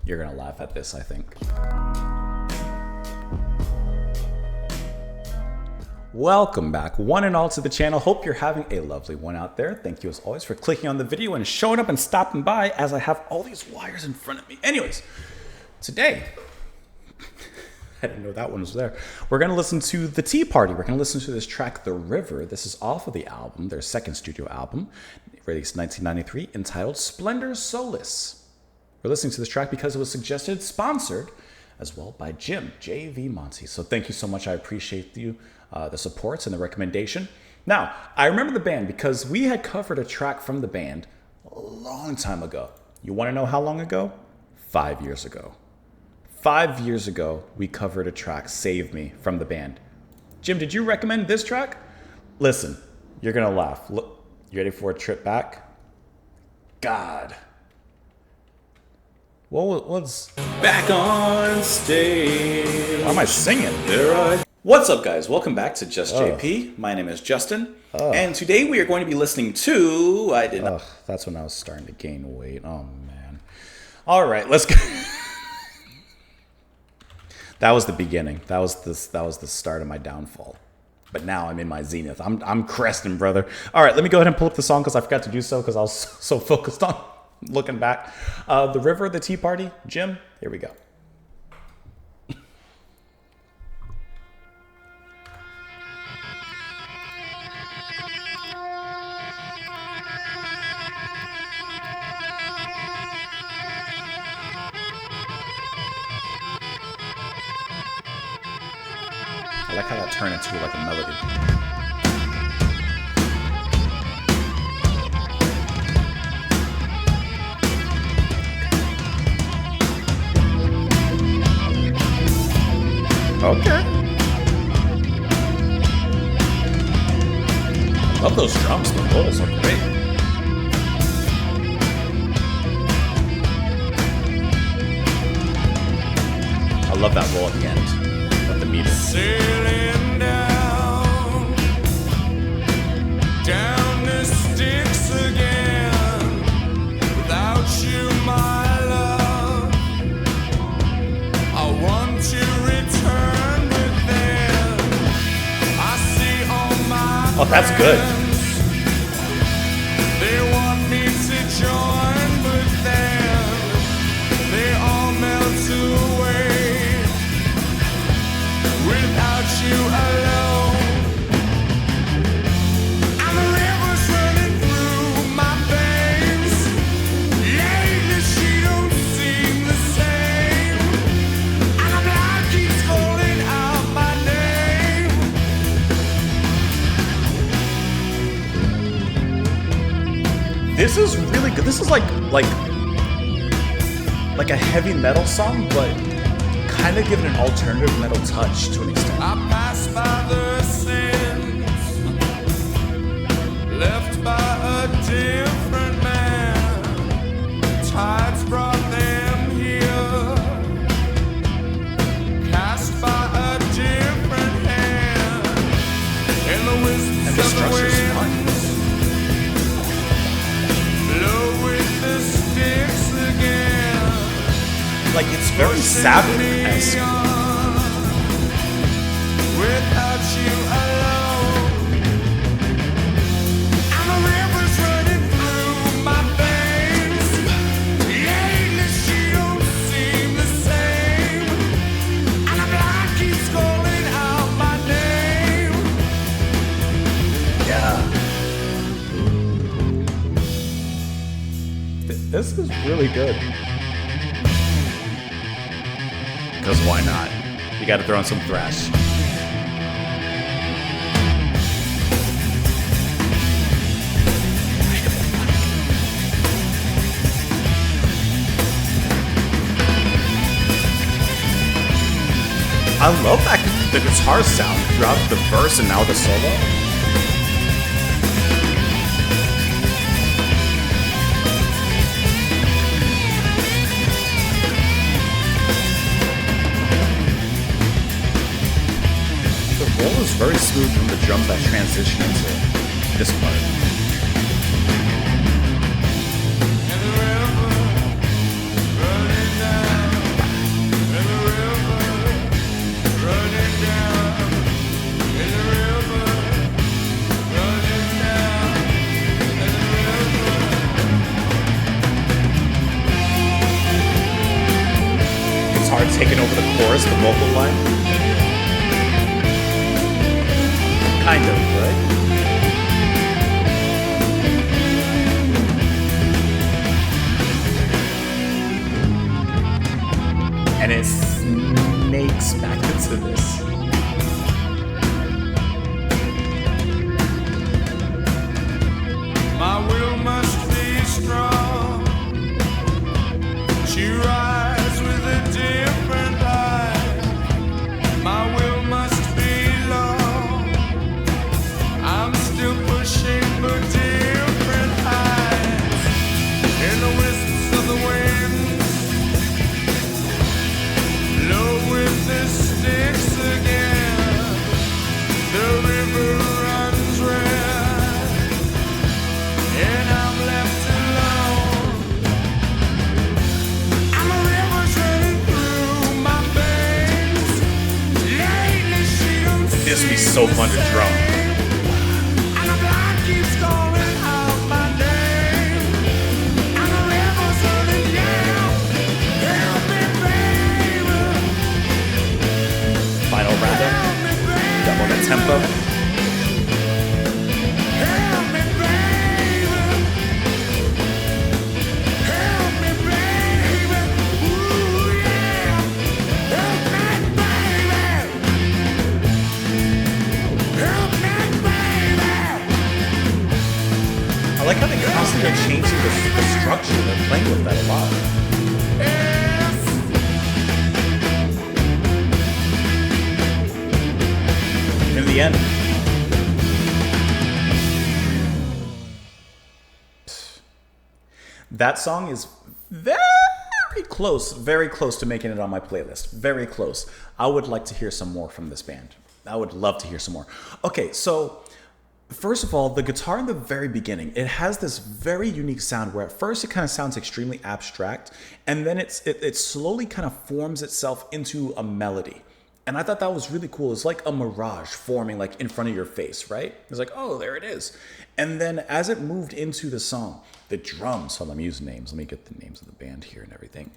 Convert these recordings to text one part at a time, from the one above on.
You're gonna laugh at this, I think. Welcome back, one and all, to the channel. Hope you're having a lovely one out there. Thank you as always for clicking on the video and showing up and stopping by as I have all these wires in front of me. Anyways, today, I didn't know that one was there. We're gonna listen to The Tea Party. We're gonna listen to this track, The River. This is off of the album, their second studio album, released in 1993, entitled Splendor Solace. We're listening to this track because it was suggested, sponsored as well by Jim, J.V. Monty. So thank you so much. I appreciate you, the supports and the recommendation. Now, I remember the band because we had covered a track from the band a long time ago. You want to know how long ago? 5 years ago. 5 years ago, we covered a track, Save Me, from the band. Jim, did you recommend this track? Listen, you're going to laugh. Look, you ready for a trip back? God. What was back on stage? Why am I singing? What's up, guys? Welcome back to Just JP. My name is Justin, and today we are going to be listening to. That's when I was starting to gain weight. Oh man! All right, let's go. That was the beginning. That was the start of my downfall. But now I'm in my zenith. I'm cresting, brother. All right, let me go ahead and pull up the song because I forgot to do so because I was so focused on looking back. The River, The Tea Party. Jim, here we go. I like how that turned into like a melody. Okay. Love those drums. The vocals are great. I love that roll at the end of the meter. Sailing down the sticks again. Without you, my love, I want to return within. I see all my Oh, that's good. friends. They want me to join, but then they all melt away. Without you alone, and the river's running through my veins. Lately she don't seem the same, and the blood keeps calling out my name. This is really good. This is like a heavy metal song, but kind of giving an alternative metal touch to an extent. I pass by the sins left by a different man. Tides brought them here, cast by a different hand. In the wisps And the of the structure's fun. winds, blow with the sticks again. Like, it's very Sabbath-esque. Without you alone, and the river's running through my veins. Lately she don't seem the same, and the blood keeps calling out my name. Yeah. This is really good. Because why not? You gotta throw in some thrash. I love that the guitar sound throughout the verse and now the solo. The roll is very smooth from the drums that transition into this part. And the river running down. guitar taking over the chorus, the vocal line. Kind of, right? And it snakes back into this. My will must be strong. She rides with a different light. My will must be long. I'm still pushing for different heights. In the wisps of the wind, low with the sticks again. The river runs red, and I'm left alone. I'm a river running through my veins. Lately she don't This would be so fun to drum. and the blood keeps calling out my name. I'm a river running down. Help me, baby. Final roundup. Help me, baby. Double that tempo. Help me, baby. Help me, baby. Ooh, yeah. Help me, baby. Help me, baby. I like how they constantly are changing the structure. They're playing with that a lot. Yes. In the end, that song is very close to making it on my playlist. Very close. I would like to hear some more from this band. I would love to hear some more. Okay, so first of all, the guitar in the very beginning, it has this very unique sound where at first it kind of sounds extremely abstract, and then it slowly kind of forms itself into a melody. And I thought that was really cool. It's like a mirage forming like in front of your face, right? It's like, oh, there it is. And then as it moved into the song, the drums, so let me use names. Let me get the names of the band here and everything.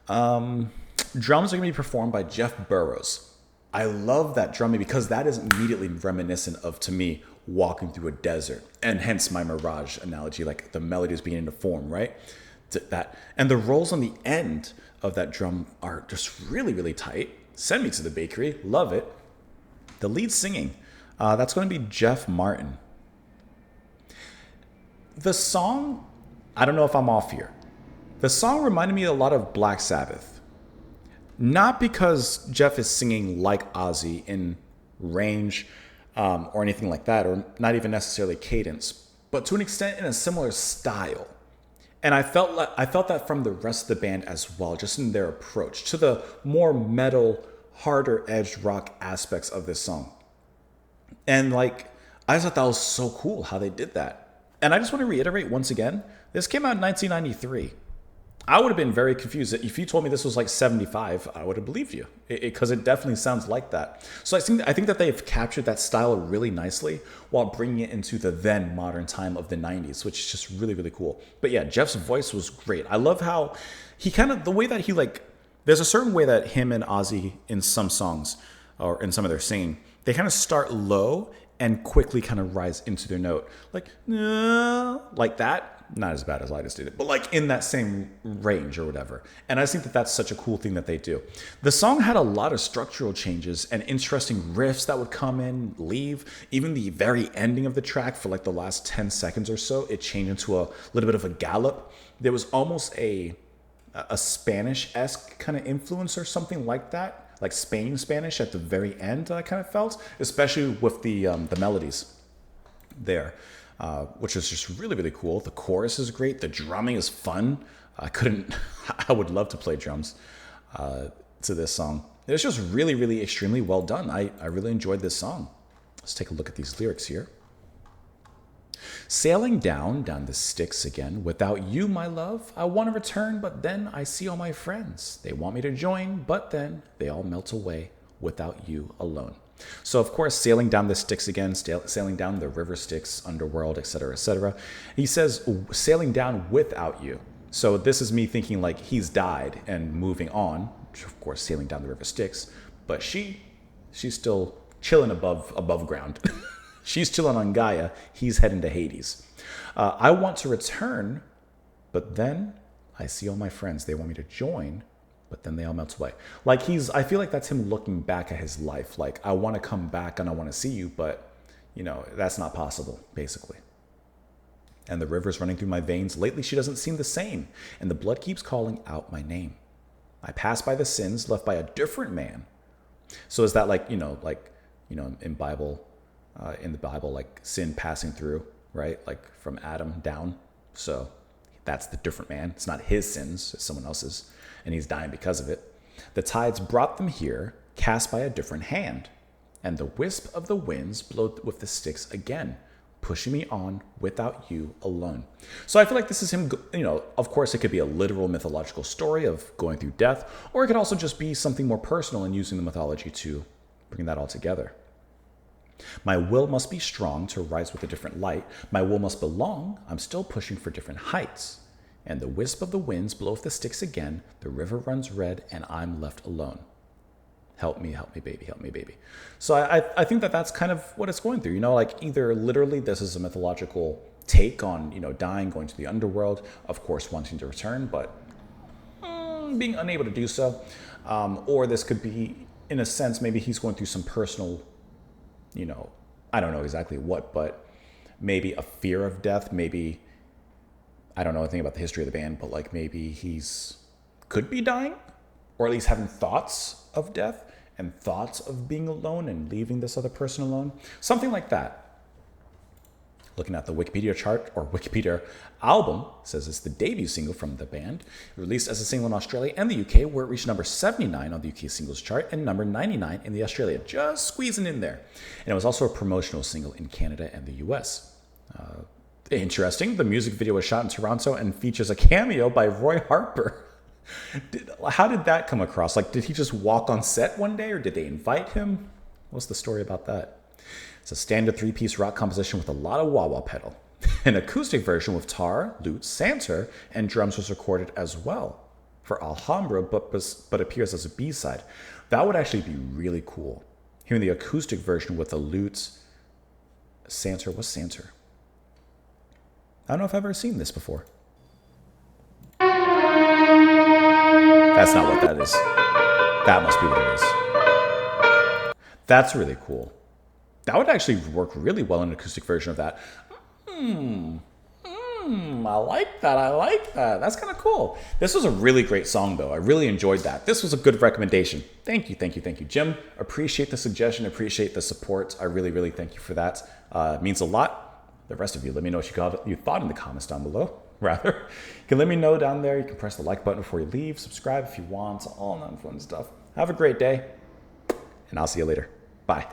Drums are going to be performed by Jeff Burrows. I love that drumming because that is immediately reminiscent of, to me, walking through a desert. And hence my mirage analogy, like the melody is beginning to form, right? That. And the rolls on the end of that drum are just really, really tight. Send Me to the Bakery. Love it. The lead singing, that's going to be Jeff Martin. The song, I don't know if I'm off here. The song reminded me a lot of Black Sabbath. Not because Jeff is singing like Ozzy in range or anything like that, or not even necessarily cadence, but to an extent in a similar style. And I felt that from the rest of the band as well, just in their approach to the more metal, harder edged rock aspects of this song. And like, I just thought that was so cool how they did that. And I just want to reiterate once again, this came out in 1993. I would have been very confused. If you told me this was like 75, I would have believed you because it definitely sounds like that. So I think that they've captured that style really nicely while bringing it into the then modern time of the 90s, which is just really, really cool. But yeah, Jeff's voice was great. I love how he kind of, the way that he like, there's a certain way that him and Ozzy in some songs or in some of their singing, they kind of start low and quickly kind of rise into their note. Like that. Not as bad as I just did it, but like in that same range or whatever. And I just think that that's such a cool thing that they do. The song had a lot of structural changes and interesting riffs that would come in, leave. Even the very ending of the track for like the last 10 seconds or so, it changed into a little bit of a gallop. There was almost a Spanish-esque kind of influence or something like that, like Spain Spanish at the very end, I kind of felt, especially with the melodies there. Which is just really, really cool. The chorus is great. The drumming is fun. I would love to play drums to this song. It's just really, really extremely well done. I really enjoyed this song. Let's take a look at these lyrics here. Sailing down the Styx again. Without you, my love, I want to return, but then I see all my friends. They want me to join, but then they all melt away without you alone. So, of course, sailing down the Styx again, sailing down the river Styx, underworld, etc., etc. He says, sailing down without you. So this is me thinking like he's died and moving on, of course, sailing down the river Styx. But she's still chilling above ground. She's chilling on Gaia. He's heading to Hades. I want to return, but then I see all my friends. They want me to join, but then they all melt away. Like I feel like that's him looking back at his life. Like, I want to come back and I want to see you, but that's not possible, basically. And the river's running through my veins. Lately, she doesn't seem the same, and the blood keeps calling out my name. I pass by the sins left by a different man. So is that in Bible, in the Bible, like sin passing through, right? Like from Adam down. So that's the different man. It's not his sins, it's someone else's, and he's dying because of it. The tides brought them here, cast by a different hand, and the wisp of the winds blow with the Styx again, pushing me on without you alone. So I feel like this is him, of course it could be a literal mythological story of going through death, or it could also just be something more personal and using the mythology to bring that all together. My will must be strong to rise with a different light. My will must belong. I'm still pushing for different heights. And the wisp of the winds blow off the Styx again. The river runs red and I'm left alone. Help me, baby, help me, baby. So I think that's kind of what it's going through. Like either literally this is a mythological take on, dying, going to the underworld, of course wanting to return, but being unable to do so. Or this could be, in a sense, maybe he's going through some personal, I don't know exactly what, but maybe a fear of death. Maybe, I don't know anything about the history of the band, but like maybe could be dying, or at least having thoughts of death and thoughts of being alone and leaving this other person alone. Something like that. Looking at the Wikipedia chart, or Wikipedia album, says it's the debut single from the band, released as a single in Australia and the UK, where it reached number 79 on the UK singles chart and number 99 in the Australia, just squeezing in there. And it was also a promotional single in Canada and the US. Interesting, the music video was shot in Toronto and features a cameo by Roy Harper. How did that come across? Like, did he just walk on set one day, or did they invite him? What's the story about that? It's a standard 3-piece rock composition with a lot of wah-wah pedal. An acoustic version with tar, lute, santur, and drums was recorded as well for Alhambra, but appears as a B-side. That would actually be really cool. Hearing the acoustic version with the lutes, santur. What's santur? I don't know if I've ever seen this before. That's not what that is. That must be what it is. That's really cool. That would actually work really well in an acoustic version of that. I like that. That's kind of cool. This was a really great song, though. I really enjoyed that. This was a good recommendation. Thank you. Jim, appreciate the suggestion, appreciate the support. I really, really thank you for that. It means a lot. The rest of you, let me know what you thought in the comments down below. Rather, you can let me know down there. You can press the like button before you leave, subscribe if you want, all that fun stuff. Have a great day, and I'll see you later. Bye.